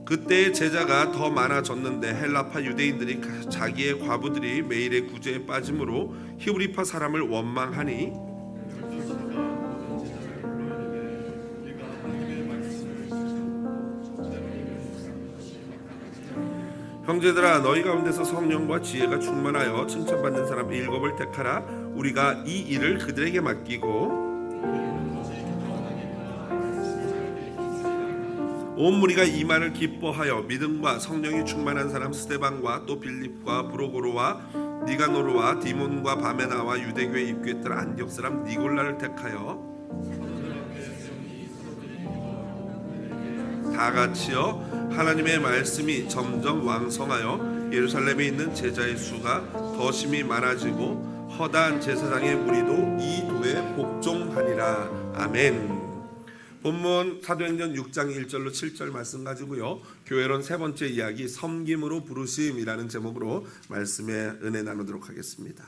그때의 제자가 더 많아졌는데 헬라파 유대인들이 자기의 과부들이 매일의 구제에 빠짐으로 히브리파 사람을 원망하니 형제들아, 너희 가운데서 성령과 지혜가 충만하여 칭찬받는 사람 7을 택하라. 우리가 이 일을 그들에게 맡기고 온 무리가 이 말을 기뻐하여 믿음과 성령이 충만한 사람 스데반과 또 빌립과 브로고로와 니가노르와 디몬과 바메나와 유대교에 입교했던 안디옥 사람 니골라를 택하여 다 같이요 하나님의 말씀이 점점 왕성하여 예루살렘에 있는 제자의 수가 더 심히 많아지고 허다한 제사장의 무리도 이 도에 복종하니라. 아멘. 본문 사도행전 6장 1절로 7절 말씀 가지고요 교회론 세 번째 이야기 섬김으로 부르심이라는 제목으로 말씀의 은혜 나누도록 하겠습니다.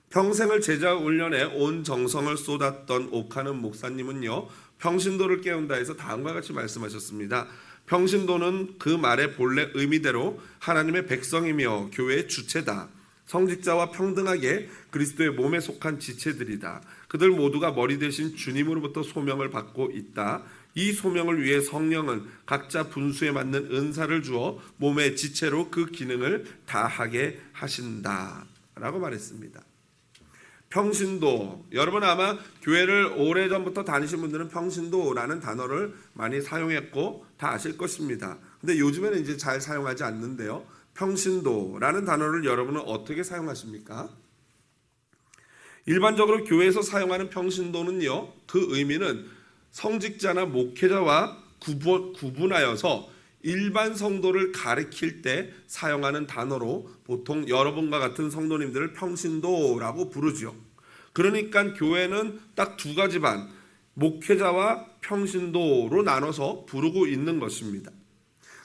평생을 제자 훈련에 온 정성을 쏟았던 옥하는 목사님은요 평신도를 깨운다 해서 다음과 같이 말씀하셨습니다. 평신도는 그 말의 본래 의미대로 하나님의 백성이며 교회의 주체다. 성직자와 평등하게 그리스도의 몸에 속한 지체들이다. 그들 모두가 머리 대신 주님으로부터 소명을 받고 있다. 이 소명을 위해 성령은 각자 분수에 맞는 은사를 주어 몸의 지체로 그 기능을 다하게 하신다 라고 말했습니다. 평신도, 여러분 아마 교회를 오래전부터 다니신 분들은 평신도라는 단어를 많이 사용했고 다 아실 것입니다. 근데 요즘에는 이제 잘 사용하지 않는데요. 평신도라는 단어를 여러분은 어떻게 사용하십니까? 일반적으로 교회에서 사용하는 평신도는요, 그 의미는 성직자나 목회자와 구분하여서 일반 성도를 가리킬 때 사용하는 단어로 보통 여러분과 같은 성도님들을 평신도라고 부르죠. 그러니까 교회는 딱 두 가지 반, 목회자와 평신도로 나눠서 부르고 있는 것입니다.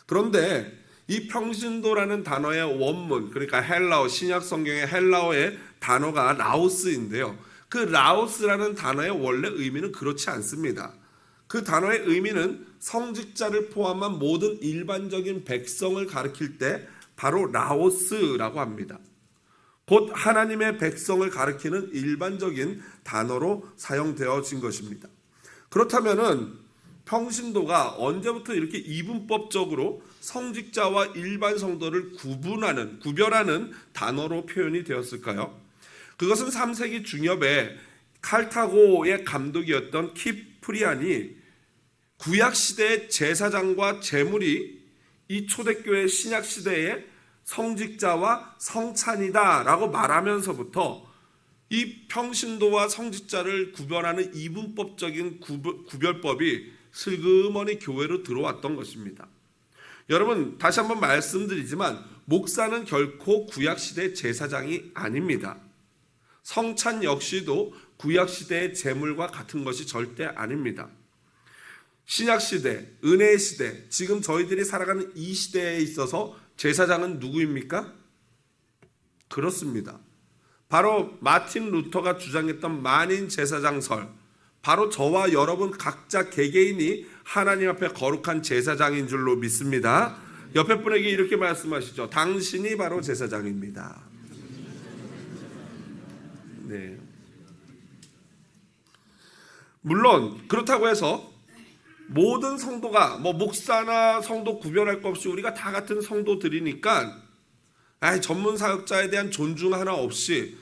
그런데 이 평신도라는 단어의 원문, 그러니까 헬라어, 신약 성경의 헬라어의 단어가 라오스인데요. 그 라오스라는 단어의 원래 의미는 그렇지 않습니다. 그 단어의 의미는 성직자를 포함한 모든 일반적인 백성을 가리킬 때 바로 라오스라고 합니다. 곧 하나님의 백성을 가리키는 일반적인 단어로 사용되어진 것입니다. 그렇다면은 평신도가 언제부터 이렇게 이분법적으로 성직자와 일반 성도를 구별하는 단어로 표현이 되었을까요? 그것은 3세기 중엽에 칼타고의 감독이었던 키프리안이 구약시대의 제사장과 제물이 이 초대교회 신약시대의 성직자와 성찬이다 라고 말하면서부터 이 평신도와 성직자를 구별하는 이분법적인 구별법이 슬그머니 교회로 들어왔던 것입니다. 여러분 다시 한번 말씀드리지만 목사는 결코 구약시대의 제사장이 아닙니다. 성찬 역시도 구약시대의 제물과 같은 것이 절대 아닙니다. 신약시대, 은혜의 시대, 지금 저희들이 살아가는 이 시대에 있어서 제사장은 누구입니까? 그렇습니다. 바로 마틴 루터가 주장했던 만인 제사장설, 바로 저와 여러분 각자 개개인이 하나님 앞에 거룩한 제사장인 줄로 믿습니다. 옆에 분에게 이렇게 말씀하시죠. 당신이 바로 제사장입니다. 네. 물론 그렇다고 해서 모든 성도가 목사나 성도 구별할 것 없이 우리가 다 같은 성도들이니까 전문 사역자에 대한 존중 하나 없이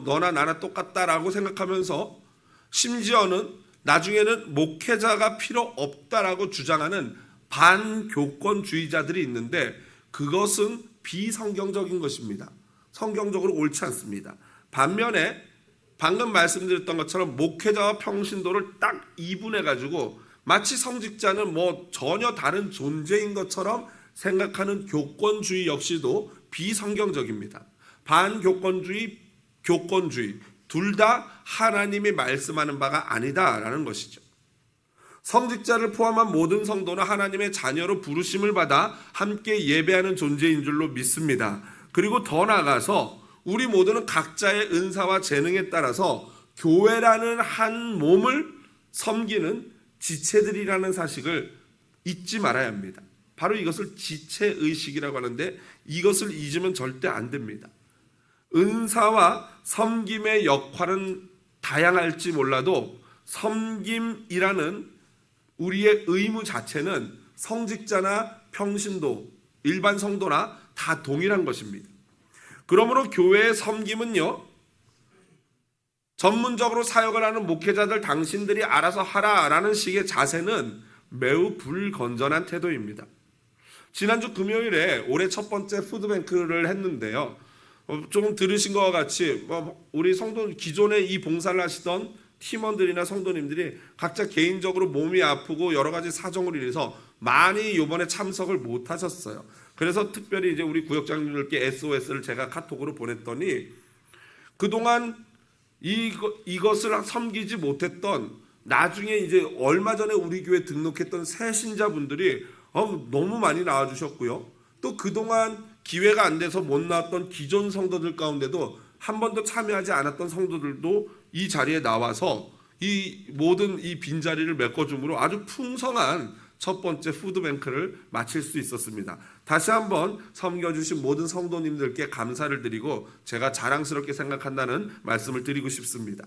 너나 나나 똑같다라고 생각하면서 심지어는 나중에는 목회자가 필요 없다라고 주장하는 반교권주의자들이 있는데 그것은 비성경적인 것입니다. 성경적으로 옳지 않습니다. 반면에 방금 말씀드렸던 것처럼 목회자와 평신도를 딱 이분해가지고 마치 성직자는 전혀 다른 존재인 것처럼 생각하는 교권주의 역시도 비성경적입니다. 반교권주의, 교권주의 둘 다 하나님이 말씀하는 바가 아니다라는 것이죠. 성직자를 포함한 모든 성도는 하나님의 자녀로 부르심을 받아 함께 예배하는 존재인 줄로 믿습니다. 그리고 더 나아가서 우리 모두는 각자의 은사와 재능에 따라서 교회라는 한 몸을 섬기는 지체들이라는 사실을 잊지 말아야 합니다. 바로 이것을 지체의식이라고 하는데 이것을 잊으면 절대 안 됩니다. 은사와 섬김의 역할은 다양할지 몰라도 섬김이라는 우리의 의무 자체는 성직자나 평신도, 일반 성도나 다 동일한 것입니다. 그러므로 교회의 섬김은요, 전문적으로 사역을 하는 목회자들 당신들이 알아서 하라라는 식의 자세는 매우 불건전한 태도입니다. 지난주 금요일에 올해 첫 번째 푸드뱅크를 했는데요. 조금 들으신 것과 같이 우리 성도 기존에 이 봉사를 하시던 팀원들이나 성도님들이 각자 개인적으로 몸이 아프고 여러 가지 사정으로 인해서 많이 이번에 참석을 못 하셨어요. 그래서 특별히 이제 우리 구역장님들께 SOS를 제가 카톡으로 보냈더니 그동안 이것을 섬기지 못했던 나중에 이제 얼마 전에 우리 교회 등록했던 새 신자분들이 너무 많이 나와주셨고요. 또 그동안 기회가 안 돼서 못 나왔던 기존 성도들 가운데도 한 번도 참여하지 않았던 성도들도 이 자리에 나와서 이 모든 이 빈자리를 메꿔줌으로 아주 풍성한 첫 번째 푸드뱅크를 마칠 수 있었습니다. 다시 한번 섬겨주신 모든 성도님들께 감사를 드리고 제가 자랑스럽게 생각한다는 말씀을 드리고 싶습니다.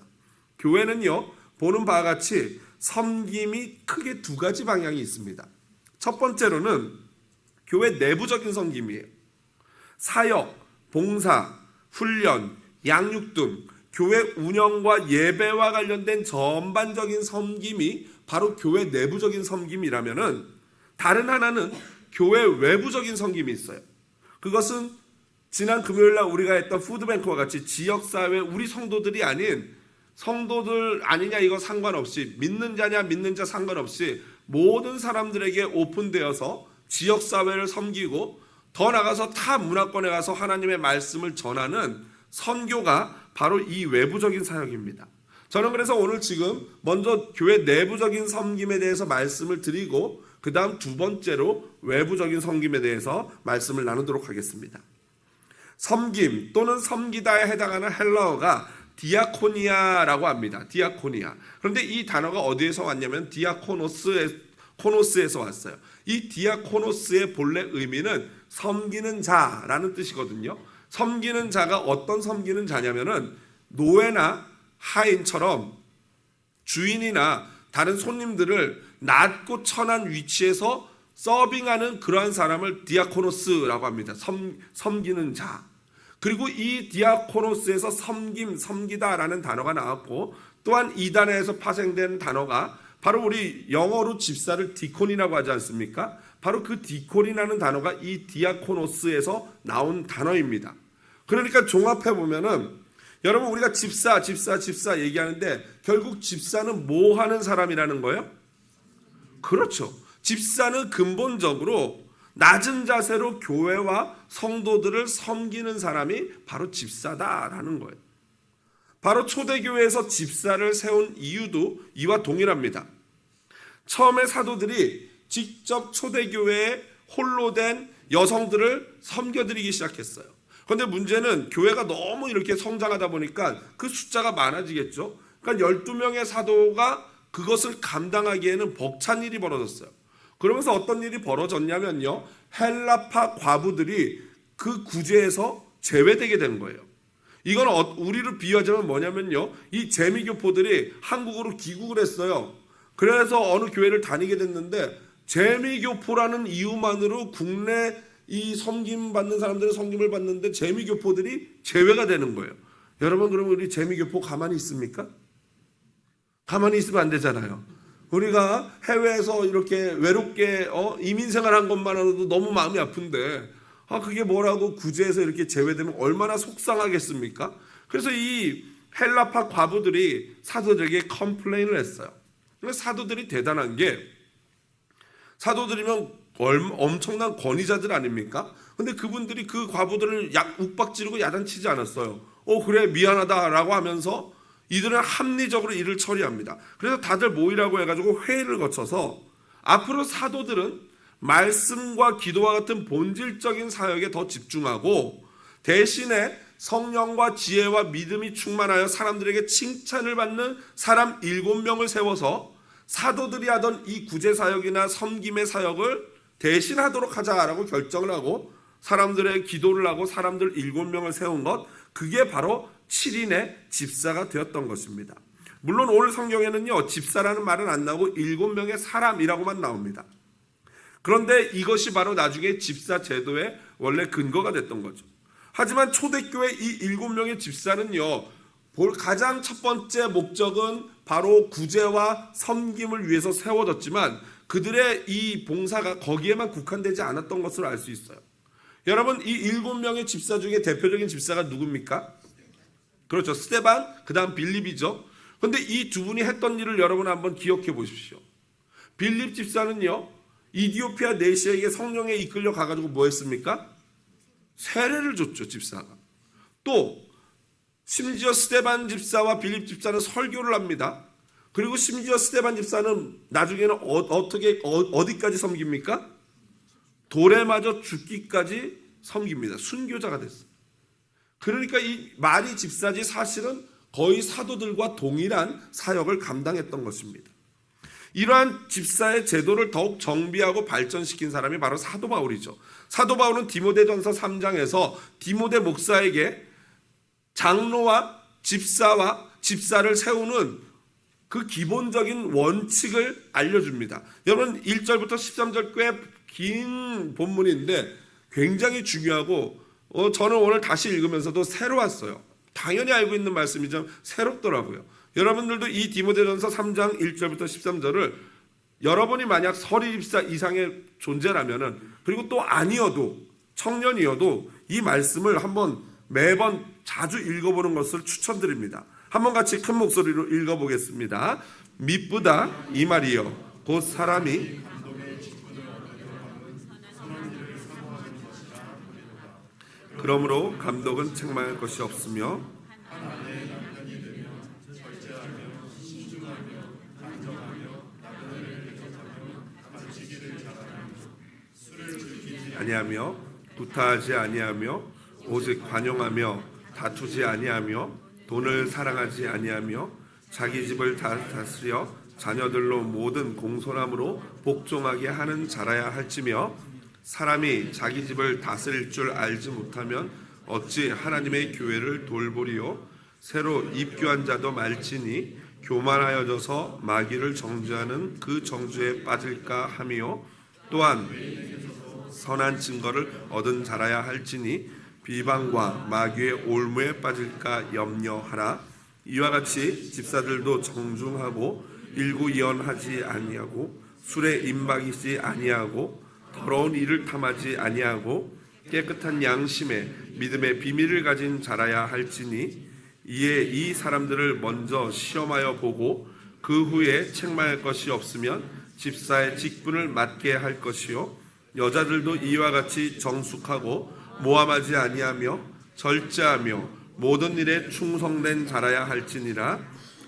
교회는요, 보는 바와 같이 섬김이 크게 두 가지 방향이 있습니다. 첫 번째로는 교회 내부적인 섬김이에요. 사역, 봉사, 훈련, 양육 등 교회 운영과 예배와 관련된 전반적인 섬김이 바로 교회 내부적인 섬김이라면은, 다른 하나는 교회 외부적인 섬김이 있어요. 그것은 지난 금요일날 우리가 했던 푸드뱅크와 같이 지역사회 우리 성도들이 아닌 성도들 아니냐 이거 상관없이, 믿는 자냐 믿는 자 상관없이 모든 사람들에게 오픈되어서 지역사회를 섬기고 더 나가서 타 문화권에 가서 하나님의 말씀을 전하는 선교가 바로 이 외부적인 사역입니다. 저는 그래서 오늘 지금 먼저 교회 내부적인 섬김에 대해서 말씀을 드리고 그 다음 두 번째로 외부적인 섬김에 대해서 말씀을 나누도록 하겠습니다. 섬김 또는 섬기다에 해당하는 헬라어가 디아코니아라고 합니다. 디아코니아. 그런데 이 단어가 어디에서 왔냐면 디아코노스에서 왔어요. 이 디아코노스의 본래 의미는 섬기는 자라는 뜻이거든요. 섬기는 자가 어떤 섬기는 자냐면은 노예나 하인처럼 주인이나 다른 손님들을 낮고 천한 위치에서 서빙하는 그러한 사람을 디아코노스라고 합니다. 섬기는 자. 그리고 이 디아코노스에서 섬기다라는 단어가 나왔고, 또한 이 단어에서 파생된 단어가 바로 우리 영어로 집사를 디콘이라고 하지 않습니까? 바로 그 디콘이라는 단어가 이 디아코노스에서 나온 단어입니다. 그러니까 종합해 보면은 여러분, 우리가 집사 얘기하는데 결국 집사는 뭐 하는 사람이라는 거예요? 그렇죠. 집사는 근본적으로 낮은 자세로 교회와 성도들을 섬기는 사람이 바로 집사다라는 거예요. 바로 초대교회에서 집사를 세운 이유도 이와 동일합니다. 처음에 사도들이 직접 초대교회에 홀로 된 여성들을 섬겨드리기 시작했어요. 그런데 문제는 교회가 너무 이렇게 성장하다 보니까 그 숫자가 많아지겠죠. 그러니까 12명의 사도가 그것을 감당하기에는 벅찬 일이 벌어졌어요. 그러면서 어떤 일이 벌어졌냐면요, 헬라파 과부들이 그 구제에서 제외되게 된 거예요. 이건 우리로 비유하자면 뭐냐면요, 이 재미교포들이 한국으로 귀국을 했어요. 그래서 어느 교회를 다니게 됐는데 재미교포라는 이유만으로 국내 이 섬김 받는 사람들은 섬김을 받는데 재미교포들이 제외가 되는 거예요. 여러분, 그러면 우리 재미교포 가만히 있습니까? 가만히 있으면 안 되잖아요. 우리가 해외에서 이렇게 외롭게 이민생활한 것만으로도 너무 마음이 아픈데 그게 뭐라고 구제해서 이렇게 제외되면 얼마나 속상하겠습니까? 그래서 이 헬라파 과부들이 사도들에게 컴플레인을 했어요. 사도들이 대단한 게, 사도들이면 엄청난 권위자들 아닙니까? 근데 그분들이 그 과부들을 욱박지르고 야단치지 않았어요. 그래 미안하다라고 하면서 이들은 합리적으로 일을 처리합니다. 그래서 다들 모이라고 해가지고 회의를 거쳐서 앞으로 사도들은 말씀과 기도와 같은 본질적인 사역에 더 집중하고 대신에 성령과 지혜와 믿음이 충만하여 사람들에게 칭찬을 받는 사람 7명을 세워서 사도들이 하던 이 구제사역이나 섬김의 사역을 대신하도록 하자라고 결정을 하고 사람들의 기도를 하고 사람들 7명을 세운 것, 그게 바로 7인의 집사가 되었던 것입니다. 물론 오늘 성경에는요, 집사라는 말은 안 나오고 7명의 사람이라고만 나옵니다. 그런데 이것이 바로 나중에 집사 제도의 원래 근거가 됐던 거죠. 하지만 초대교회 이 7명의 집사는요, 가장 첫 번째 목적은 바로 구제와 섬김을 위해서 세워졌지만 그들의 이 봉사가 거기에만 국한되지 않았던 것으로 알 수 있어요. 여러분, 이 7명의 집사 중에 대표적인 집사가 누굽니까? 그렇죠. 스데반, 그 다음 빌립이죠. 그런데 이 두 분이 했던 일을 여러분 한번 기억해 보십시오. 빌립 집사는요, 이디오피아 내시에게 성령에 이끌려 가가지고 뭐 했습니까? 세례를 줬죠, 집사가. 또 심지어 스데반 집사와 빌립 집사는 설교를 합니다. 그리고 심지어 스데반 집사는 나중에는 어디까지 섬깁니까? 돌에 맞아 죽기까지 섬깁니다. 순교자가 됐어요. 그러니까 이 말이 집사지 사실은 거의 사도들과 동일한 사역을 감당했던 것입니다. 이러한 집사의 제도를 더욱 정비하고 발전시킨 사람이 바로 사도 바울이죠. 사도 바울은 디모데전서 3장에서 디모데 목사에게 장로와 집사를 세우는 그 기본적인 원칙을 알려줍니다. 여러분, 1절부터 13절 꽤 긴 본문인데 굉장히 중요하고 저는 오늘 다시 읽으면서도 새로웠어요. 당연히 알고 있는 말씀이지만 새롭더라고요. 여러분들도 이 디모데전서 3장 1절부터 13절을 여러분이 만약 서리 집사 이상의 존재라면은, 그리고 또 아니어도 청년이어도 이 말씀을 한번 매번 자주 읽어보는 것을 추천드립니다. 한번 같이 큰 목소리로 읽어보겠습니다. 미쁘다 이 말이여 곧 사람이 그러므로 감독은 책망할 것이 없으며 아니하며 구타하지 아니하며 오직 관용하며 다투지 아니하며 돈을 사랑하지 아니하며 자기 집을 다스려 자녀들로 모든 공손함으로 복종하게 하는 자라야 할지며 사람이 자기 집을 다스릴 줄 알지 못하면 어찌 하나님의 교회를 돌보리요. 새로 입교한 자도 말지니 교만하여져서 마귀를 정죄하는 그 정죄에 빠질까 하며 또한 선한 증거를 얻은 자라야 할지니 비방과 마귀의 올무에 빠질까 염려하라. 이와 같이 집사들도 정중하고 일구이연하지 아니하고 술에 임박이지 아니하고 더러운 일을 탐하지 아니하고 깨끗한 양심에 믿음의 비밀을 가진 자라야 할지니 이에 이 사람들을 먼저 시험하여 보고 그 후에 책망할 것이 없으면 집사의 직분을 맡게 할 것이요. 여자들도 이와 같이 정숙하고 모함하지 아니하며 절제하며 모든 일에 충성된 자라야 할지니라.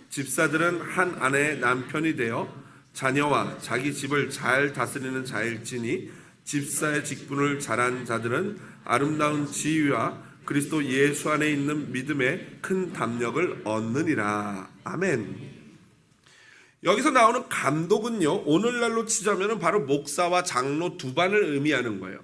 집사들은 한 아내의 남편이 되어 자녀와 자기 집을 잘 다스리는 자일지니 집사의 직분을 잘한 자들은 아름다운 지위와 그리스도 예수 안에 있는 믿음의 큰 담력을 얻느니라. 아멘. 여기서 나오는 감독은요, 오늘날로 치자면 바로 목사와 장로 두 반을 의미하는 거예요.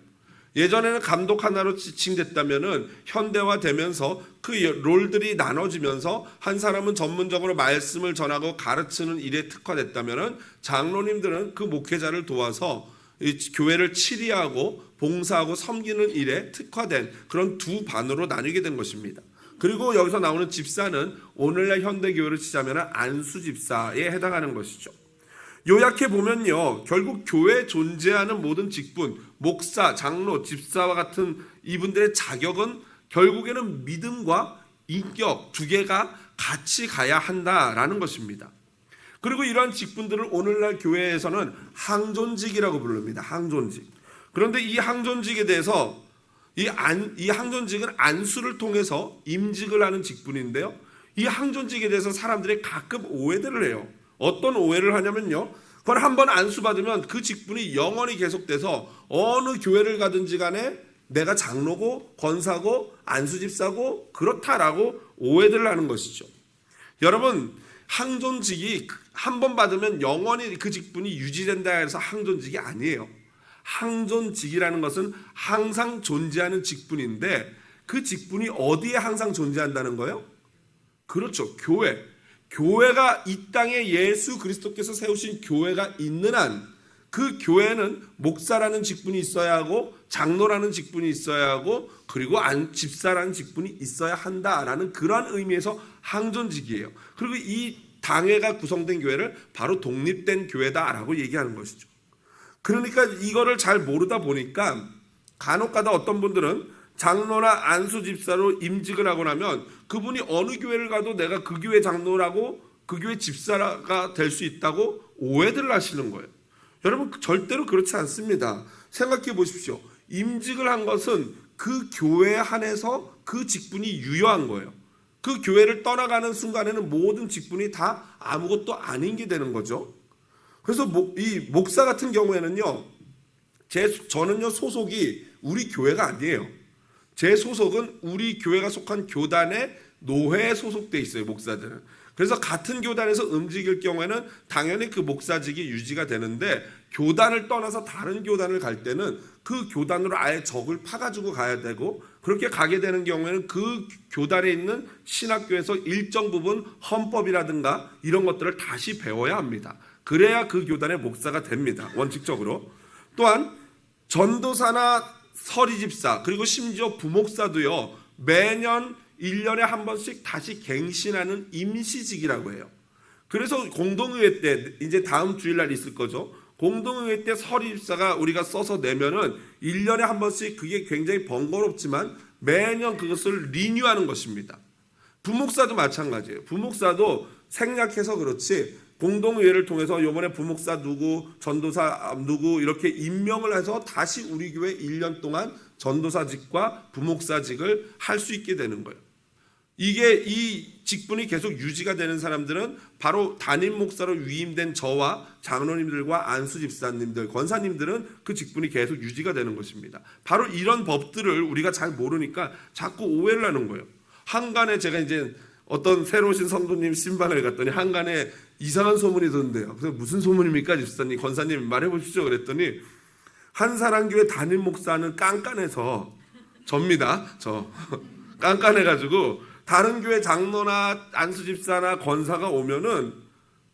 예전에는 감독 하나로 지칭됐다면은 현대화되면서 그 롤들이 나눠지면서 한 사람은 전문적으로 말씀을 전하고 가르치는 일에 특화됐다면은 장로님들은 그 목회자를 도와서 이 교회를 치리하고 봉사하고 섬기는 일에 특화된 그런 두 반으로 나뉘게 된 것입니다. 그리고 여기서 나오는 집사는 오늘날 현대교회를 치자면 안수 집사에 해당하는 것이죠. 요약해 보면요, 결국 교회에 존재하는 모든 직분, 목사, 장로, 집사와 같은 이분들의 자격은 결국에는 믿음과 인격 두 개가 같이 가야 한다라는 것입니다. 그리고 이러한 직분들을 오늘날 교회에서는 항존직이라고 부릅니다. 항존직. 그런데 이 항존직에 대해서 이 항존직은 안수를 통해서 임직을 하는 직분인데요. 이 항존직에 대해서 사람들이 가끔 오해들을 해요. 어떤 오해를 하냐면요, 그걸 한번 안수받으면 그 직분이 영원히 계속돼서 어느 교회를 가든지 간에 내가 장로고 권사고 안수집사고 그렇다라고 오해들을 하는 것이죠. 여러분, 항존직이 한 번 받으면 영원히 그 직분이 유지된다 해서 항존직이 아니에요. 항존직이라는 것은 항상 존재하는 직분인데 그 직분이 어디에 항상 존재한다는 거예요? 그렇죠. 교회가 이 땅에 예수 그리스도께서 세우신 교회가 있는 한 그 교회는 목사라는 직분이 있어야 하고 장로라는 직분이 있어야 하고 그리고 집사라는 직분이 있어야 한다라는 그러한 의미에서 항존직이에요. 그리고 이 당회가 구성된 교회를 바로 독립된 교회다라고 얘기하는 것이죠. 그러니까 이거를 잘 모르다 보니까 간혹가다 어떤 분들은 장로나 안수 집사로 임직을 하고 나면 그분이 어느 교회를 가도 내가 그 교회 장로라고 그 교회 집사가 될 수 있다고 오해를 하시는 거예요. 여러분 절대로 그렇지 않습니다. 생각해 보십시오. 임직을 한 것은 그 교회에 한해서 그 직분이 유효한 거예요. 그 교회를 떠나가는 순간에는 모든 직분이 다 아무것도 아닌 게 되는 거죠. 그래서 이 목사 같은 경우에는요, 저는요 소속이 우리 교회가 아니에요. 제 소속은 우리 교회가 속한 교단의 노회에 소속돼 있어요. 목사들은. 그래서 같은 교단에서 움직일 경우에는 당연히 그 목사직이 유지가 되는데 교단을 떠나서 다른 교단을 갈 때는 그 교단으로 아예 적을 파가지고 가야 되고 그렇게 가게 되는 경우에는 그 교단에 있는 신학교에서 일정 부분 헌법이라든가 이런 것들을 다시 배워야 합니다. 그래야 그 교단의 목사가 됩니다. 원칙적으로. 또한 전도사나 서리집사 그리고 심지어 부목사도요 매년 1년에 한 번씩 다시 갱신하는 임시직이라고 해요. 그래서 공동의회 때 이제 다음 주일날 있을 거죠. 공동의회 때 서리집사가 우리가 써서 내면은 1년에 한 번씩 그게 굉장히 번거롭지만 매년 그것을 리뉴하는 것입니다. 부목사도 마찬가지예요. 부목사도 생략해서 그렇지 공동의회를 통해서 이번에 부목사 누구, 전도사 누구 이렇게 임명을 해서 다시 우리 교회 1년 동안 전도사직과 부목사직을 할 수 있게 되는 거예요. 이 직분이 계속 유지가 되는 사람들은 바로 담임 목사로 위임된 저와 장로님들과 안수 집사님들, 권사님들은 그 직분이 계속 유지가 되는 것입니다. 바로 이런 법들을 우리가 잘 모르니까 자꾸 오해를 하는 거예요. 한간에 제가 이제 어떤 새로 오신 성도님 신방을 갔더니 한간에 이상한 소문이 도는데요. 그래서 무슨 소문입니까? 집사님, 권사님 말해 보십시오. 그랬더니 한사랑교회 담임 목사는 깐깐해서 접니다. 저 깐깐해가지고 다른 교회 장로나 안수집사나 권사가 오면은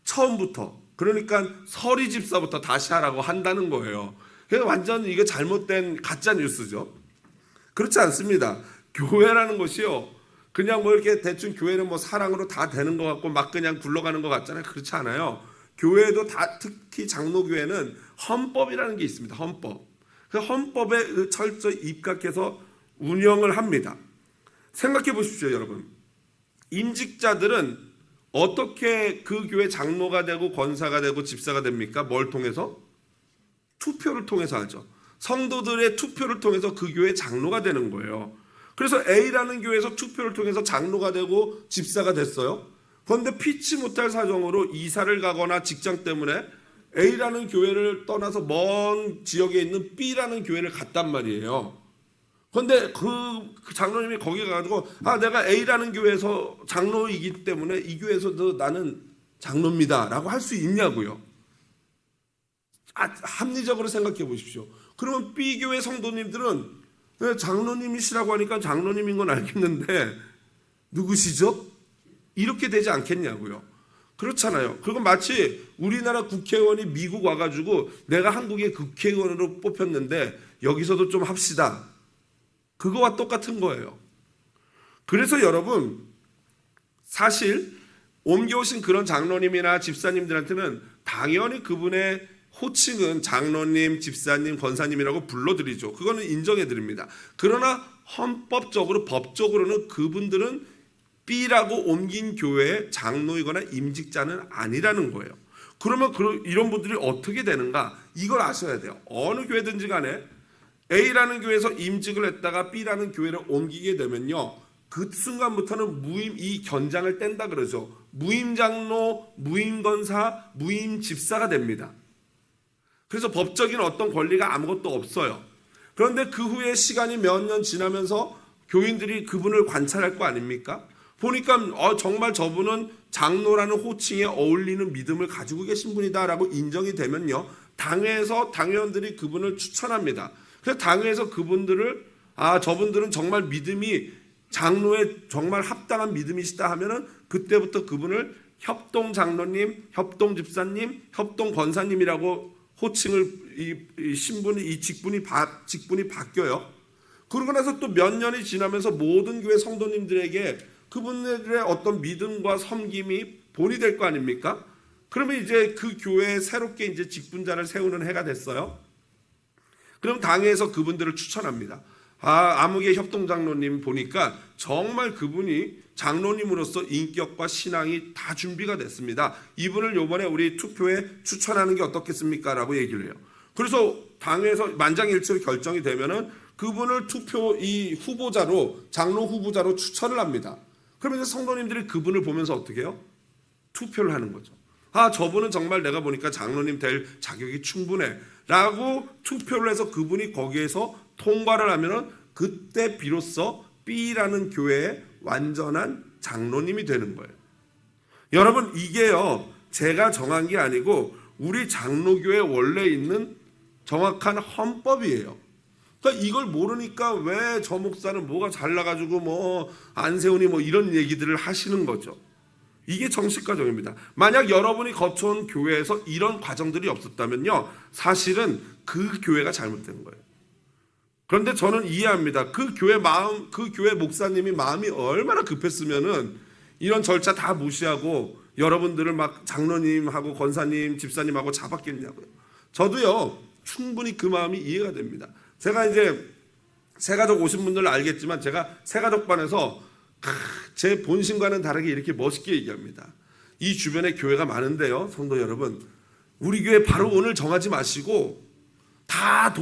처음부터 그러니까 서리집사부터 다시 하라고 한다는 거예요. 그래서 완전 이게 잘못된 가짜 뉴스죠. 그렇지 않습니다. 교회라는 것이요 그냥 뭐 이렇게 대충 교회는 뭐 사랑으로 다 되는 것 같고 막 그냥 굴러가는 것 같잖아요. 그렇지 않아요. 교회도 다 특히 장로교회는 헌법이라는 게 있습니다. 헌법. 그 헌법에 철저히 입각해서 운영을 합니다. 생각해 보십시오, 여러분. 임직자들은 어떻게 그 교회 장로가 되고 권사가 되고 집사가 됩니까? 뭘 통해서? 투표를 통해서 하죠. 성도들의 투표를 통해서 그 교회 장로가 되는 거예요. 그래서 A라는 교회에서 투표를 통해서 장로가 되고 집사가 됐어요. 그런데 피치 못할 사정으로 이사를 가거나 직장 때문에 A라는 교회를 떠나서 먼 지역에 있는 B라는 교회를 갔단 말이에요. 그런데 그 장로님이 거기 가가지고 내가 A라는 교회에서 장로이기 때문에 이 교회에서도 나는 장로입니다 라고 할 수 있냐고요. 합리적으로 생각해 보십시오. 그러면 B교회 성도님들은 장로님이시라고 하니까 장로님인 건 알겠는데 누구시죠? 이렇게 되지 않겠냐고요. 그렇잖아요. 그리고 마치 우리나라 국회의원이 미국 와가지고 내가 한국의 국회의원으로 뽑혔는데 여기서도 좀 합시다. 그거와 똑같은 거예요. 그래서 여러분 사실 옮겨오신 그런 장로님이나 집사님들한테는 당연히 그분의 호칭은 장로님, 집사님, 권사님이라고 불러드리죠. 그거는 인정해드립니다. 그러나 헌법적으로 법적으로는 그분들은 B라고 옮긴 교회의 장로이거나 임직자는 아니라는 거예요. 그러면 이런 분들이 어떻게 되는가? 이걸 아셔야 돼요. 어느 교회든지 간에 A라는 교회에서 임직을 했다가 B라는 교회를 옮기게 되면요. 그 순간부터는 이 견장을 뗀다 그러죠. 무임장로, 무임권사, 무임집사가 됩니다. 그래서 법적인 어떤 권리가 아무것도 없어요. 그런데 그 후에 시간이 몇 년 지나면서 교인들이 그분을 관찰할 거 아닙니까? 보니까 정말 저분은 장로라는 호칭에 어울리는 믿음을 가지고 계신 분이다라고 인정이 되면요. 당회에서 당회원들이 그분을 추천합니다. 그래서 당회에서 그분들을 저분들은 정말 믿음이 장로에 정말 합당한 믿음이시다 하면은 그때부터 그분을 협동 장로님, 협동 집사님, 협동 권사님이라고 호칭을 이 신분이 이 직분이 바뀌어요. 그러고 나서 또 몇 년이 지나면서 모든 교회 성도님들에게 그분들의 어떤 믿음과 섬김이 본이 될 거 아닙니까? 그러면 이제 그 교회에 새롭게 이제 직분자를 세우는 해가 됐어요. 그럼 당회에서 그분들을 추천합니다. 아무개 협동장로님 보니까 정말 그분이 장로님으로서 인격과 신앙이 다 준비가 됐습니다. 이분을 요번에 우리 투표에 추천하는 게 어떻겠습니까? 라고 얘기를 해요. 그래서 당회에서 만장일치로 결정이 되면은 그분을 투표 이 후보자로 장로 후보자로 추천을 합니다. 그러면 성도님들이 그분을 보면서 어떻게 해요? 투표를 하는 거죠. 저분은 정말 내가 보니까 장로님 될 자격이 충분해 라고 투표를 해서 그분이 거기에서 통과를 하면은 그때 비로소 B라는 교회의 완전한 장로님이 되는 거예요. 여러분, 이게요 제가 정한 게 아니고 우리 장로교에 원래 있는 정확한 헌법이에요. 그러니까 이걸 모르니까 왜 저 목사는 뭐가 잘나가지고 뭐 안 세우니 뭐 이런 얘기들을 하시는 거죠. 이게 정식 과정입니다. 만약 여러분이 거쳐온 교회에서 이런 과정들이 없었다면요 사실은 그 교회가 잘못된 거예요. 그런데 저는 이해합니다. 그 교회 목사님이 마음이 얼마나 급했으면은 이런 절차 다 무시하고 여러분들을 막 장로님하고 권사님, 집사님하고 잡았겠냐고요. 저도요 충분히 그 마음이 이해가 됩니다. 제가 이제 새가족 오신 분들은 알겠지만 제가 새가족반에서 제 본심과는 다르게 이렇게 멋있게 얘기합니다. 이 주변에 교회가 많은데요 성도 여러분, 우리 교회 바로 오늘 정하지 마시고 다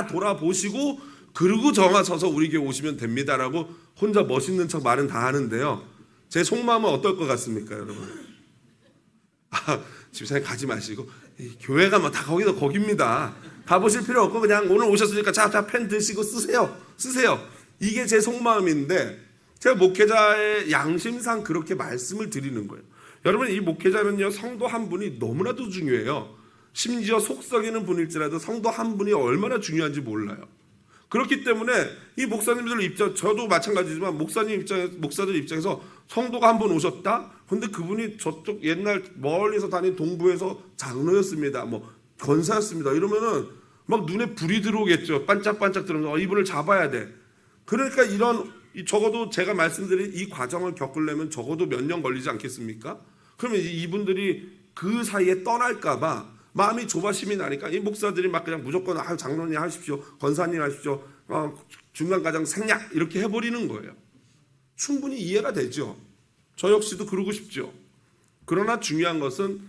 돌아보시고 그러고 정하셔서 우리 교회 오시면 됩니다라고 혼자 멋있는 척 말은 다 하는데요 제 속마음은 어떨 것 같습니까 여러분? 집사님 가지 마시고 교회가 뭐 다 거기입니다. 가보실 필요 없고 그냥 오늘 오셨으니까 자 펜 드시고 쓰세요. 이게 제 속마음인데 제가 목회자의 양심상 그렇게 말씀을 드리는 거예요. 여러분, 이 목회자는요 성도 한 분이 너무나도 중요해요. 심지어 속 썩이는 분일지라도 성도 한 분이 얼마나 중요한지 몰라요. 그렇기 때문에 이 목사님들 입장, 저도 마찬가지지만 목사들 입장에서 성도가 한 분 오셨다? 근데 그분이 저쪽 옛날 멀리서 다닌 동부에서 장로였습니다. 뭐 권사였습니다. 이러면은 막 눈에 불이 들어오겠죠. 반짝반짝 들어오면서 이분을 잡아야 돼. 그러니까 적어도 제가 말씀드린 이 과정을 겪으려면 적어도 몇 년 걸리지 않겠습니까? 그러면 이분들이 그 사이에 떠날까봐 마음이 조바심이 나니까 이 목사들이 막 그냥 무조건 장로님 하십시오, 권사님 하십시오, 중간과정 생략 이렇게 해버리는 거예요. 충분히 이해가 되죠. 저 역시도 그러고 싶죠. 그러나 중요한 것은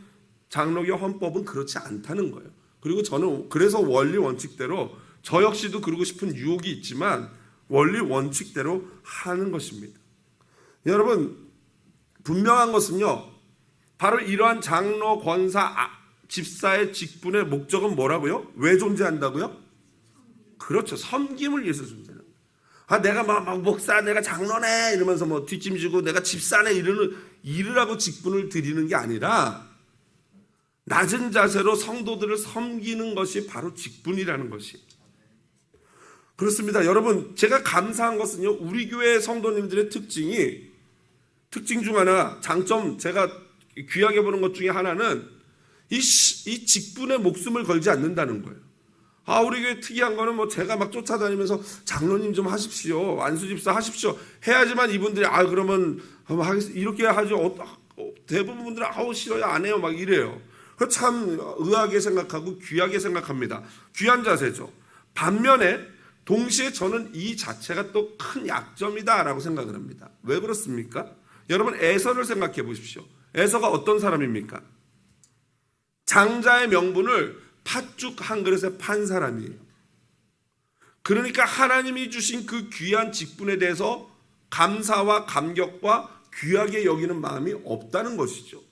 장로교 헌법은 그렇지 않다는 거예요. 그리고 저는 그래서 원리 원칙대로 저 역시도 그러고 싶은 유혹이 있지만 원리 원칙대로 하는 것입니다. 여러분, 분명한 것은요 바로 이러한 장로, 권사, 집사의 직분의 목적은 뭐라고요? 왜 존재한다고요? 그렇죠. 섬김을 위해서 존재하는 거예요. 내가 막 목사, 내가 장로네 이러면서 뭐 뒷짐지고 내가 집사네 이르라고 직분을 드리는 게 아니라 낮은 자세로 성도들을 섬기는 것이 바로 직분이라는 것이. 그렇습니다. 여러분, 제가 감사한 것은요 우리 교회 성도님들의 특징 중 하나, 장점, 제가 귀하게 보는 것 중에 하나는 이 직분에 목숨을 걸지 않는다는 거예요. 우리 교회 특이한 거는 뭐 제가 막 쫓아다니면서 장로님 좀 하십시오, 안수집사 하십시오 해야지만 이분들이 그러면 이렇게 하죠. 대부분 분들은 싫어요, 안 해요 막 이래요. 참 의하게 생각하고 귀하게 생각합니다. 귀한 자세죠. 반면에 동시에 저는 이 자체가 또 큰 약점이다라고 생각을 합니다. 왜 그렇습니까? 여러분, 에서를 생각해 보십시오. 에서가 어떤 사람입니까? 장자의 명분을 팥죽 한 그릇에 판 사람이에요. 그러니까 하나님이 주신 그 귀한 직분에 대해서 감사와 감격과 귀하게 여기는 마음이 없다는 것이죠.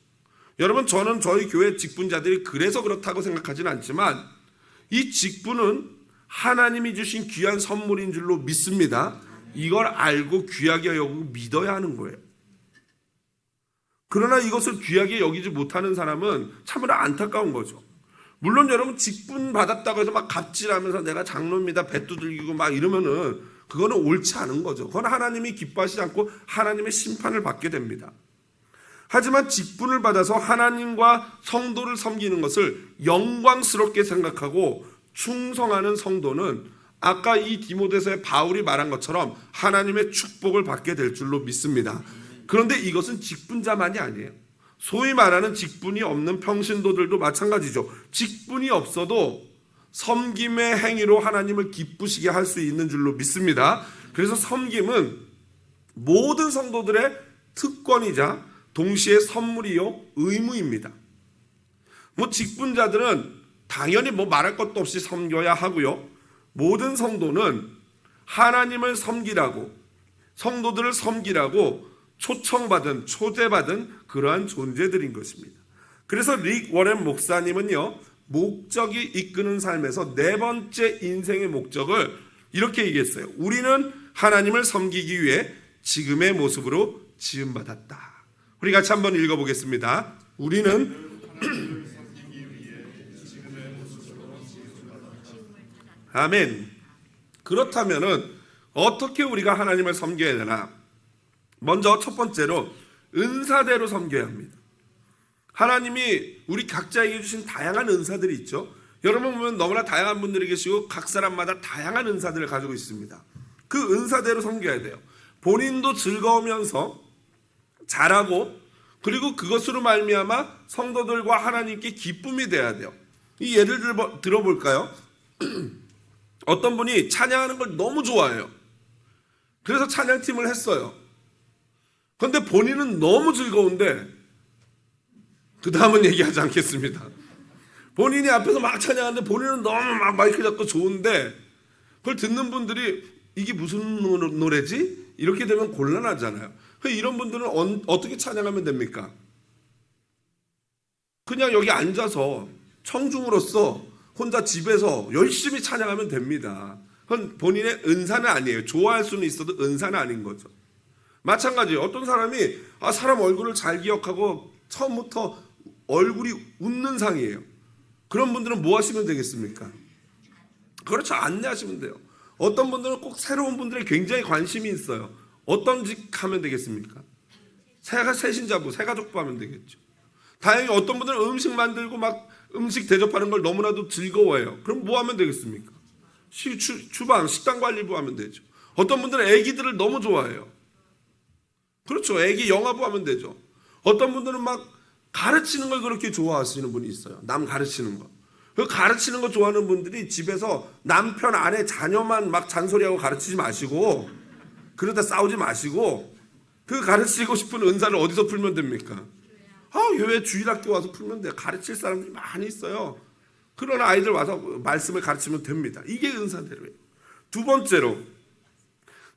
여러분, 저는 저희 교회 직분자들이 그래서 그렇다고 생각하지는 않지만 이 직분은 하나님이 주신 귀한 선물인 줄로 믿습니다. 이걸 알고 귀하게 여기고 믿어야 하는 거예요. 그러나 이것을 귀하게 여기지 못하는 사람은 참으로 안타까운 거죠. 물론 여러분 직분 받았다고 해서 막 갑질하면서 내가 장로입니다 배 두들기고 막 이러면은 그거는 옳지 않은 거죠. 그건 하나님이 기뻐하시지 않고 하나님의 심판을 받게 됩니다. 하지만 직분을 받아서 하나님과 성도를 섬기는 것을 영광스럽게 생각하고 충성하는 성도는 아까 이 디모데서의 바울이 말한 것처럼 하나님의 축복을 받게 될 줄로 믿습니다. 그런데 이것은 직분자만이 아니에요. 소위 말하는 직분이 없는 평신도들도 마찬가지죠. 직분이 없어도 섬김의 행위로 하나님을 기쁘시게 할 수 있는 줄로 믿습니다. 그래서 섬김은 모든 성도들의 특권이자 동시에 선물이요 의무입니다. 직분자들은 당연히 말할 것도 없이 섬겨야 하고요. 모든 성도는 하나님을 섬기라고, 성도들을 섬기라고 초청받은, 초대받은 그러한 존재들인 것입니다. 그래서 릭 워렌 목사님은요, 목적이 이끄는 삶에서 네 번째 인생의 목적을 이렇게 얘기했어요. 우리는 하나님을 섬기기 위해 지금의 모습으로 지음받았다. 우리 같이 한번 읽어보겠습니다. 우리는 아멘. 그렇다면은 어떻게 우리가 하나님을 섬겨야 되나? 먼저 첫 번째로 은사대로 섬겨야 합니다. 하나님이 우리 각자에게 주신 다양한 은사들이 있죠. 여러분 보면 너무나 다양한 분들이 계시고 각 사람마다 다양한 은사들을 가지고 있습니다. 그 은사대로 섬겨야 돼요. 본인도 즐거우면서 잘하고 그리고 그것으로 말미암아 성도들과 하나님께 기쁨이 돼야 돼요. 이 예를 들어볼까요? 어떤 분이 찬양하는 걸 너무 좋아해요. 그래서 찬양팀을 했어요. 그런데 본인은 너무 즐거운데 그 다음은 얘기하지 않겠습니다. 본인이 앞에서 막 찬양하는데 본인은 너무 막 마이크 잡고 좋은데 그걸 듣는 분들이 이게 무슨 노래지? 이렇게 되면 곤란하잖아요. 이런 분들은 어떻게 찬양하면 됩니까? 그냥 여기 앉아서 청중으로서 혼자 집에서 열심히 찬양하면 됩니다. 그건 본인의 은사는 아니에요. 좋아할 수는 있어도 은사는 아닌 거죠. 마찬가지예요. 어떤 사람이 사람 얼굴을 잘 기억하고 처음부터 얼굴이 웃는 상이에요. 그런 분들은 뭐 하시면 되겠습니까? 그렇죠. 안내하시면 돼요. 어떤 분들은 꼭 새로운 분들에 굉장히 관심이 있어요. 어떤 직 하면 되겠습니까? 새신자부, 새가족부 하면 되겠죠. 다행히 어떤 분들은 음식 만들고 막 음식 대접하는 걸 너무나도 즐거워해요. 그럼 뭐 하면 되겠습니까? 주방, 식당 관리부 하면 되죠. 어떤 분들은 애기들을 너무 좋아해요. 그렇죠. 애기 영화부 하면 되죠. 어떤 분들은 막 가르치는 걸 그렇게 좋아하시는 분이 있어요. 남 가르치는 거. 그 가르치는 거 좋아하는 분들이 집에서 남편, 아내, 자녀만 막 잔소리하고 가르치지 마시고 그러다 싸우지 마시고 그 가르치고 싶은 은사를 어디서 풀면 됩니까? 교회 주일학교 와서 풀면 돼요. 가르칠 사람들이 많이 있어요. 그런 아이들 와서 말씀을 가르치면 됩니다. 이게 은사대로예요. 두 번째로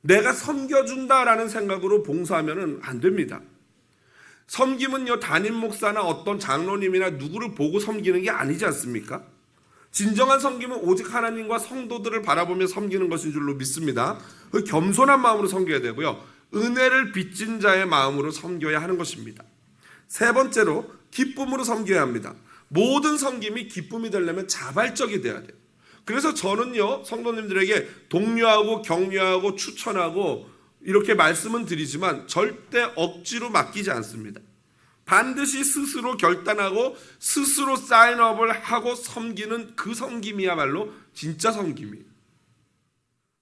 내가 섬겨준다라는 생각으로 봉사하면 안 됩니다. 섬김은요, 담임 목사나 어떤 장로님이나 누구를 보고 섬기는 게 아니지 않습니까? 진정한 섬김은 오직 하나님과 성도들을 바라보며 섬기는 것인 줄로 믿습니다. 겸손한 마음으로 섬겨야 되고요. 은혜를 빚진 자의 마음으로 섬겨야 하는 것입니다. 세 번째로 기쁨으로 섬겨야 합니다. 모든 섬김이 기쁨이 되려면 자발적이 돼야 돼요. 그래서 저는요, 성도님들에게 독려하고 격려하고 추천하고 이렇게 말씀은 드리지만 절대 억지로 맡기지 않습니다. 반드시 스스로 결단하고 스스로 사인업을 하고 섬기는 그 섬김이야말로 진짜 섬김이에요.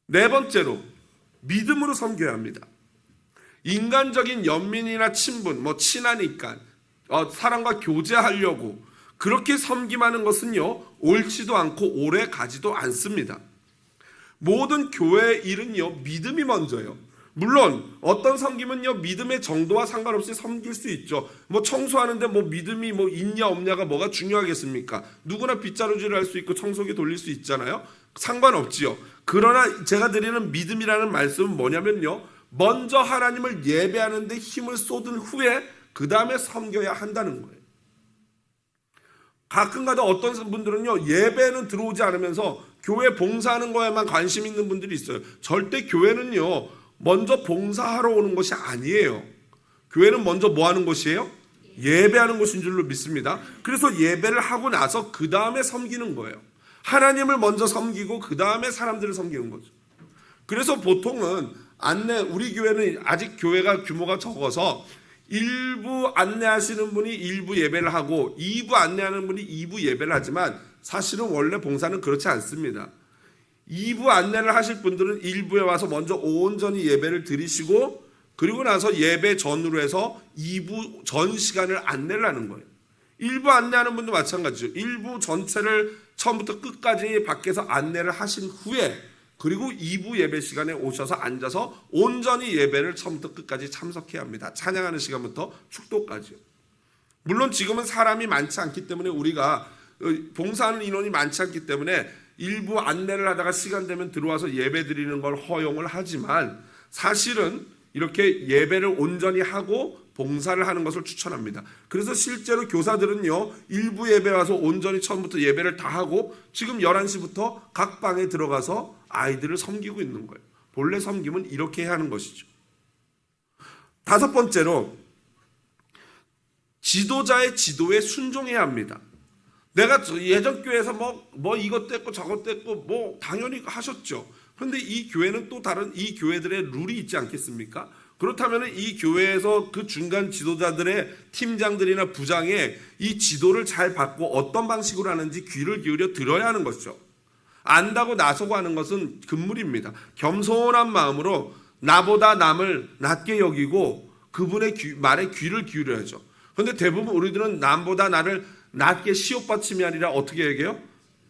네 번째로 믿음으로 섬겨야 합니다. 인간적인 연민이나 친분, 친하니까 사람과 교제하려고 그렇게 섬김하는 것은요, 옳지도 않고 오래 가지도 않습니다. 모든 교회의 일은요, 믿음이 먼저예요. 물론 어떤 섬김은요, 믿음의 정도와 상관없이 섬길 수 있죠. 청소하는데 믿음이 있냐 없냐가 뭐가 중요하겠습니까? 누구나 빗자루질을 할 수 있고 청소기 돌릴 수 있잖아요. 상관없지요. 그러나 제가 드리는 믿음이라는 말씀은 뭐냐면요, 먼저 하나님을 예배하는 데 힘을 쏟은 후에 그 다음에 섬겨야 한다는 거예요. 가끔가다 어떤 분들은요, 예배는 들어오지 않으면서 교회 봉사하는 거에만 관심 있는 분들이 있어요. 절대 교회는요, 먼저 봉사하러 오는 것이 아니에요. 교회는 먼저 뭐 하는 곳이에요? 예배하는 곳인 줄로 믿습니다. 그래서 예배를 하고 나서 그 다음에 섬기는 거예요. 하나님을 먼저 섬기고 그 다음에 사람들을 섬기는 거죠. 그래서 보통은 우리 교회는 아직 교회가 규모가 적어서 1부 안내하시는 분이 1부 예배를 하고 2부 안내하는 분이 2부 예배를 하지만 사실은 원래 봉사는 그렇지 않습니다. 2부 안내를 하실 분들은 1부에 와서 먼저 온전히 예배를 드리시고 그리고 나서 예배 전후로 해서 2부 전 시간을 안내를 하는 거예요. 1부 안내하는 분도 마찬가지죠. 1부 전체를 처음부터 끝까지 밖에서 안내를 하신 후에 그리고 2부 예배 시간에 오셔서 앉아서 온전히 예배를 처음부터 끝까지 참석해야 합니다. 찬양하는 시간부터 축도까지요. 물론 지금은 사람이 많지 않기 때문에 우리가 봉사하는 인원이 많지 않기 때문에 일부 안내를 하다가 시간 되면 들어와서 예배 드리는 걸 허용을 하지만 사실은 이렇게 예배를 온전히 하고 봉사를 하는 것을 추천합니다. 그래서 실제로 교사들은요, 일부 예배 와서 온전히 처음부터 예배를 다 하고 지금 11시부터 각 방에 들어가서 아이들을 섬기고 있는 거예요. 본래 섬김은 이렇게 해야 하는 것이죠. 5번째로 지도자의 지도에 순종해야 합니다. 내가 예전 교회에서 뭐 이것도 했고 저것도 했고 뭐 당연히 하셨죠. 그런데 이 교회는 또 다른 이 교회들의 룰이 있지 않겠습니까? 그렇다면 이 교회에서 그 중간 지도자들의 팀장들이나 부장의 이 지도를 잘 받고 어떤 방식으로 하는지 귀를 기울여 들어야 하는 것이죠. 안다고 나서고 하는 것은 금물입니다. 겸손한 마음으로 나보다 남을 낮게 여기고 그분의 말에 귀를 기울여야죠. 그런데 대부분 우리들은 남보다 나를 낮게 시옷받침이 아니라 어떻게 얘기해요?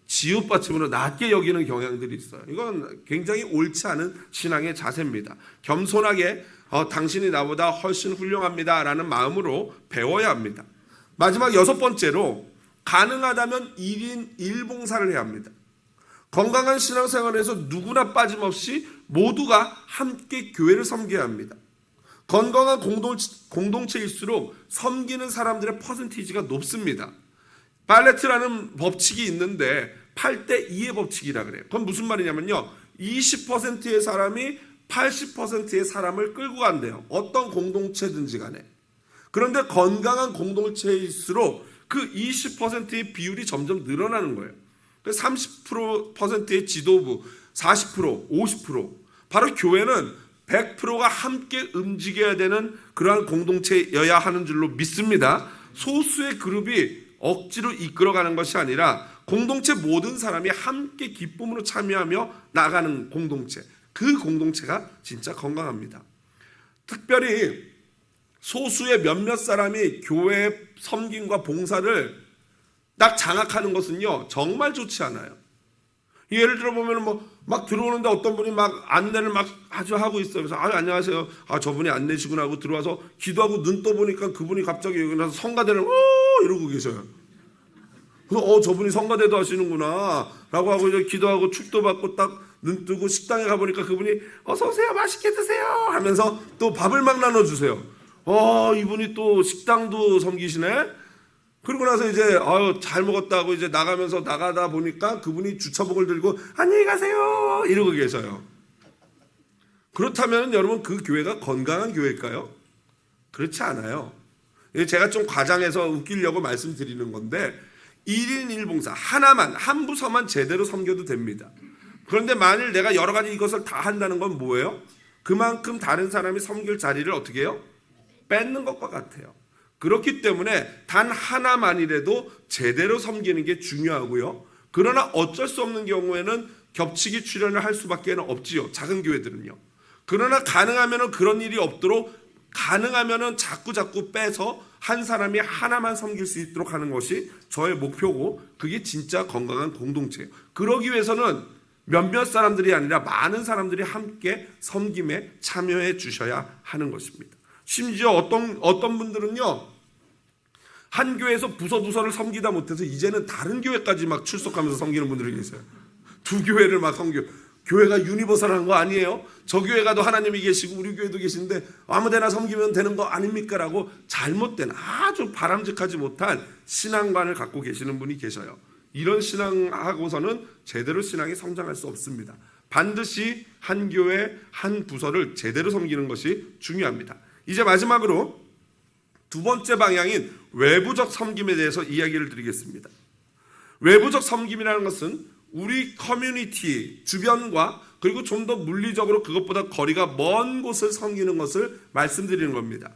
지읒받침으로 낮게 여기는 경향들이 있어요. 이건 굉장히 옳지 않은 신앙의 자세입니다. 겸손하게 당신이 나보다 훨씬 훌륭합니다 라는 마음으로 배워야 합니다. 마지막 6번째로 가능하다면 1인 1봉사를 해야 합니다. 건강한 신앙생활에서 누구나 빠짐없이 모두가 함께 교회를 섬겨야 합니다. 건강한 공동체일수록 섬기는 사람들의 퍼센티지가 높습니다. 팔레트라는 법칙이 있는데 8대2의 법칙이라 그래요. 그건 무슨 말이냐면요, 20%의 사람이 80%의 사람을 끌고 간대요. 어떤 공동체든지 간에. 그런데 건강한 공동체일수록 그 20%의 비율이 점점 늘어나는 거예요. 30%의 지도부, 40%, 50%. 바로 교회는 100%가 함께 움직여야 되는 그러한 공동체여야 하는 줄로 믿습니다. 소수의 그룹이 억지로 이끌어가는 것이 아니라 공동체 모든 사람이 함께 기쁨으로 참여하며 나가는 공동체, 그 공동체가 진짜 건강합니다. 특별히 소수의 몇몇 사람이 교회 섬김과 봉사를 딱 장악하는 것은요 정말 좋지 않아요. 예를 들어 보면 막 들어오는데 어떤 분이 막 안내를 막 아주 하고 있어요. 그래서 안녕하세요. 저분이 안내시구나 하고 들어와서 기도하고 눈 떠보니까 그분이 갑자기 여기 나서 성가대를 이러고 계셔요. 그래서 저분이 성가대도 하시는구나 라고 하고 이제 기도하고 축도 받고 딱 눈 뜨고 식당에 가보니까 그분이 어서 오세요, 맛있게 드세요 하면서 또 밥을 막 나눠주세요. 이분이 또 식당도 섬기시네. 그러고 나서 이제 잘 먹었다고 이제 나가다 보니까 그분이 주차복을 들고 안녕히 가세요 이러고 계셔요. 그렇다면 여러분 그 교회가 건강한 교회일까요? 그렇지 않아요. 제가 좀 과장해서 웃기려고 말씀드리는 건데 1인 1봉사 하나만 한 부서만 제대로 섬겨도 됩니다. 그런데 만일 내가 여러 가지 이것을 다 한다는 건 뭐예요? 그만큼 다른 사람이 섬길 자리를 어떻게 해요? 뺏는 것과 같아요. 그렇기 때문에 단 하나만이라도 제대로 섬기는 게 중요하고요. 그러나 어쩔 수 없는 경우에는 겹치기 출연을 할 수밖에 없지요. 작은 교회들은요. 그러나 가능하면 그런 일이 없도록 가능하면 자꾸 빼서 한 사람이 하나만 섬길 수 있도록 하는 것이 저의 목표고 그게 진짜 건강한 공동체예요. 그러기 위해서는 몇몇 사람들이 아니라 많은 사람들이 함께 섬김에 참여해 주셔야 하는 것입니다. 심지어 어떤 분들은요 한 교회에서 부서를 섬기다 못해서 이제는 다른 교회까지 막 출석하면서 섬기는 분들이 계세요. 두 교회를 막 섬겨. 교회가 유니버설한 거 아니에요? 저 교회 가도 하나님이 계시고 우리 교회도 계신데 아무데나 섬기면 되는 거 아닙니까? 라고 잘못된 아주 바람직하지 못한 신앙관을 갖고 계시는 분이 계셔요. 이런 신앙하고서는 제대로 신앙이 성장할 수 없습니다. 반드시 한 교회 한 부서를 제대로 섬기는 것이 중요합니다. 이제 마지막으로 두 번째 방향인 외부적 섬김에 대해서 이야기를 드리겠습니다. 외부적 섬김이라는 것은 우리 커뮤니티 주변과 그리고 좀 더 물리적으로 그것보다 거리가 먼 곳을 섬기는 것을 말씀드리는 겁니다.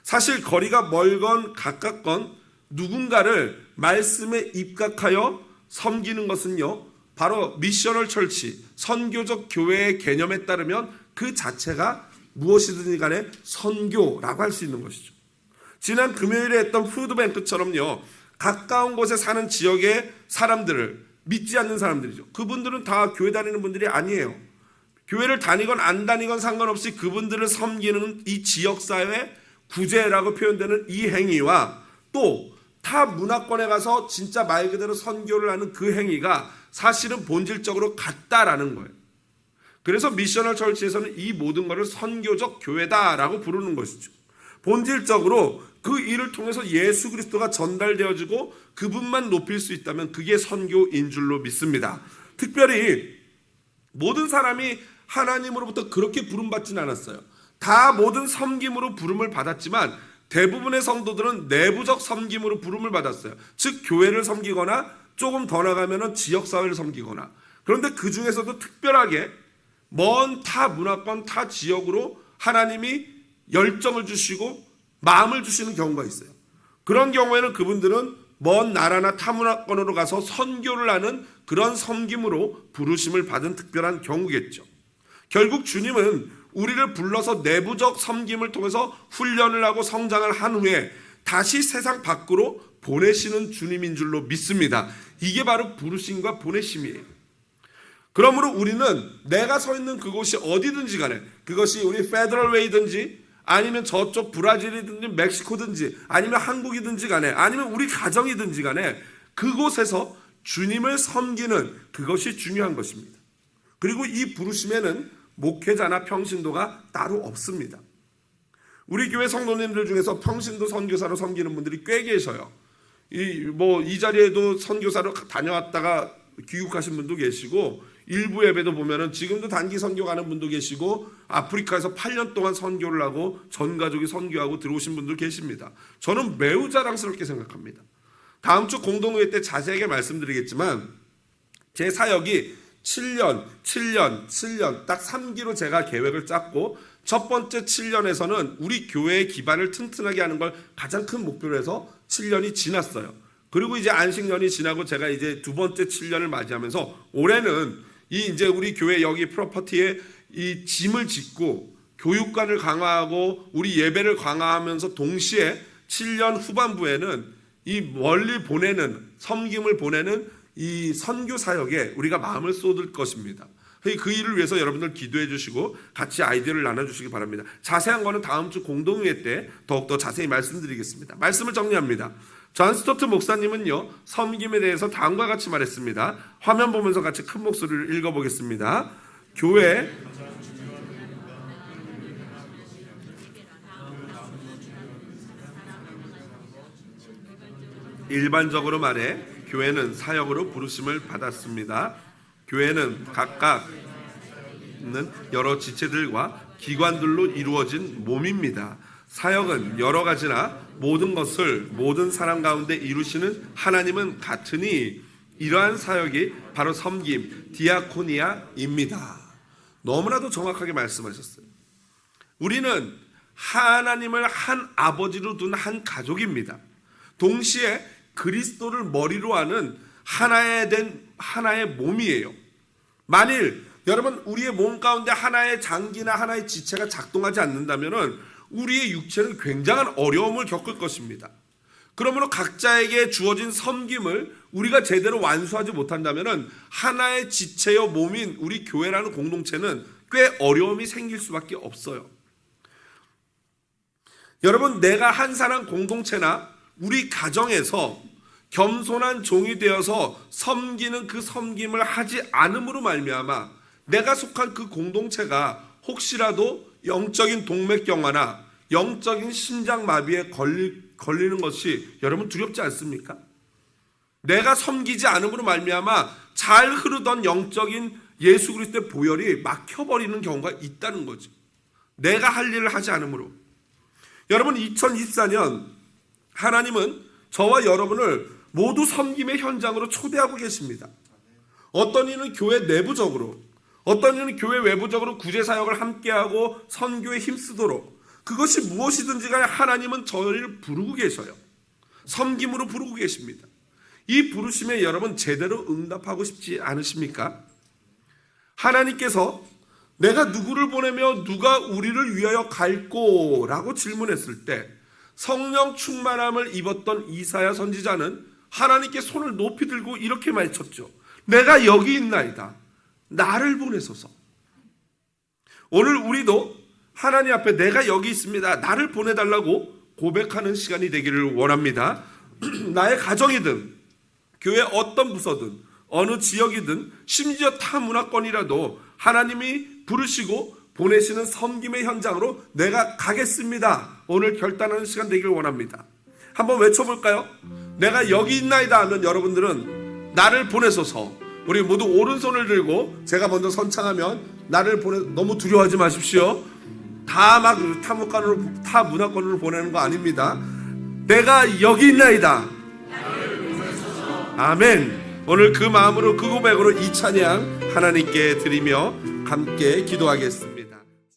사실 거리가 멀건 가깝건 누군가를 말씀에 입각하여 섬기는 것은요, 바로 미셔널 철치, 선교적 교회의 개념에 따르면 그 자체가 무엇이든지 간에 선교라고 할 수 있는 것이죠. 지난 금요일에 했던 푸드뱅크처럼요, 가까운 곳에 사는 지역의 사람들을 믿지 않는 사람들이죠. 그분들은 다 교회 다니는 분들이 아니에요. 교회를 다니건 안 다니건 상관없이 그분들을 섬기는 이 지역사회 구제라고 표현되는 이 행위와 또 타 문화권에 가서 진짜 말 그대로 선교를 하는 그 행위가 사실은 본질적으로 같다라는 거예요. 그래서 미셔널 철치에서는 이 모든 것을 선교적 교회다라고 부르는 것이죠. 본질적으로 그 일을 통해서 예수 그리스도가 전달되어지고 그분만 높일 수 있다면 그게 선교인 줄로 믿습니다. 특별히 모든 사람이 하나님으로부터 그렇게 부름받지는 않았어요. 다 모든 섬김으로 부름을 받았지만 대부분의 성도들은 내부적 섬김으로 부름을 받았어요. 즉 교회를 섬기거나 조금 더 나가면 지역사회를 섬기거나, 그런데 그 중에서도 특별하게 먼 타 문화권, 타 지역으로 하나님이 열정을 주시고 마음을 주시는 경우가 있어요. 그런 경우에는 그분들은 먼 나라나 타 문화권으로 가서 선교를 하는 그런 섬김으로 부르심을 받은 특별한 경우겠죠. 결국 주님은 우리를 불러서 내부적 섬김을 통해서 훈련을 하고 성장을 한 후에 다시 세상 밖으로 보내시는 주님인 줄로 믿습니다. 이게 바로 부르심과 보내심이에요. 그러므로 우리는 내가 서 있는 그곳이 어디든지 간에, 그것이 우리 페더럴 웨이든지 아니면 저쪽 브라질이든지 멕시코든지 아니면 한국이든지 간에 아니면 우리 가정이든지 간에 그곳에서 주님을 섬기는 그것이 중요한 것입니다. 그리고 이 부르심에는 목회자나 평신도가 따로 없습니다. 우리 교회 성도님들 중에서 평신도 선교사로 섬기는 분들이 꽤 계셔요. 이 자리에도 선교사로 다녀왔다가 귀국하신 분도 계시고, 일부 예배도 보면은 지금도 단기 선교 가는 분도 계시고, 아프리카에서 8년 동안 선교를 하고 전 가족이 선교하고 들어오신 분들 계십니다. 저는 매우 자랑스럽게 생각합니다. 다음 주 공동회의 때 자세하게 말씀드리겠지만 제 사역이 7년 딱 3기로 제가 계획을 짰고, 첫 번째 7년에서는 우리 교회의 기반을 튼튼하게 하는 걸 가장 큰 목표로 해서 7년이 지났어요. 그리고 이제 안식년이 지나고 제가 이제 두 번째 7년을 맞이하면서 올해는 이제 우리 교회 여기 프로퍼티에 이 짐을 짓고 교육관을 강화하고 우리 예배를 강화하면서 동시에 7년 후반부에는 이 멀리 보내는 섬김을 보내는 이 선교 사역에 우리가 마음을 쏟을 것입니다. 그 일을 위해서 여러분들 기도해 주시고 같이 아이디어를 나눠주시기 바랍니다. 자세한 거는 다음 주 공동회의 때 더욱더 자세히 말씀드리겠습니다. 말씀을 정리합니다. 존 스토트 목사님은요, 섬김에 대해서 다음과 같이 말했습니다. 화면 보면서 같이 큰 목소리를 읽어보겠습니다. 교회 일반적으로 말해 교회는 사역으로 부르심을 받았습니다. 교회는 각각 있는 여러 지체들과 기관들로 이루어진 몸입니다. 사역은 여러 가지나 모든 것을 모든 사람 가운데 이루시는 하나님은 같으니 이러한 사역이 바로 섬김, 디아코니아입니다. 너무나도 정확하게 말씀하셨어요. 우리는 하나님을 한 아버지로 둔 한 가족입니다. 동시에 그리스도를 머리로 하는 하나의 몸이에요. 만일 여러분 우리의 몸 가운데 하나의 장기나 하나의 지체가 작동하지 않는다면 우리의 육체는 굉장한 어려움을 겪을 것입니다. 그러므로 각자에게 주어진 섬김을 우리가 제대로 완수하지 못한다면 하나의 지체여 몸인 우리 교회라는 공동체는 꽤 어려움이 생길 수밖에 없어요. 여러분, 내가 한 사람 공동체나 우리 가정에서 겸손한 종이 되어서 섬기는 그 섬김을 하지 않음으로 말미암아 내가 속한 그 공동체가 혹시라도 영적인 동맥경화나 영적인 심장마비에 걸리는 것이 여러분 두렵지 않습니까? 내가 섬기지 않음으로 말미암아 잘 흐르던 영적인 예수 그리스도의 보혈이 막혀버리는 경우가 있다는 거죠. 내가 할 일을 하지 않음으로. 여러분, 2024년 하나님은 저와 여러분을 모두 섬김의 현장으로 초대하고 계십니다. 어떤 이는 교회 내부적으로, 어떤 이는 교회 외부적으로 구제사역을 함께하고 선교에 힘쓰도록, 그것이 무엇이든지 간에 하나님은 저희를 부르고 계셔요. 섬김으로 부르고 계십니다. 이 부르심에 여러분 제대로 응답하고 싶지 않으십니까? 하나님께서 내가 누구를 보내며 누가 우리를 위하여 갈꼬? 라고 질문했을 때 성령 충만함을 입었던 이사야 선지자는 하나님께 손을 높이 들고 이렇게 말했죠. 내가 여기 있나이다. 나를 보내소서. 오늘 우리도 하나님 앞에 내가 여기 있습니다. 나를 보내달라고 고백하는 시간이 되기를 원합니다. 나의 가정이든 교회 어떤 부서든 어느 지역이든 심지어 타 문화권이라도 하나님이 부르시고 보내시는 섬김의 현장으로 내가 가겠습니다. 오늘 결단하는 시간 되기를 원합니다. 한번 외쳐볼까요? 내가 여기 있나이다 하면 여러분들은 나를 보내소서. 우리 모두 오른손을 들고 제가 먼저 선창하면 나를 너무 두려워하지 마십시오. 다 막 타 문화권으로 보내는 거 아닙니다. 내가 여기 있나이다. 아멘. 오늘 그 마음으로 그 고백으로 이 찬양 하나님께 드리며 함께 기도하겠습니다.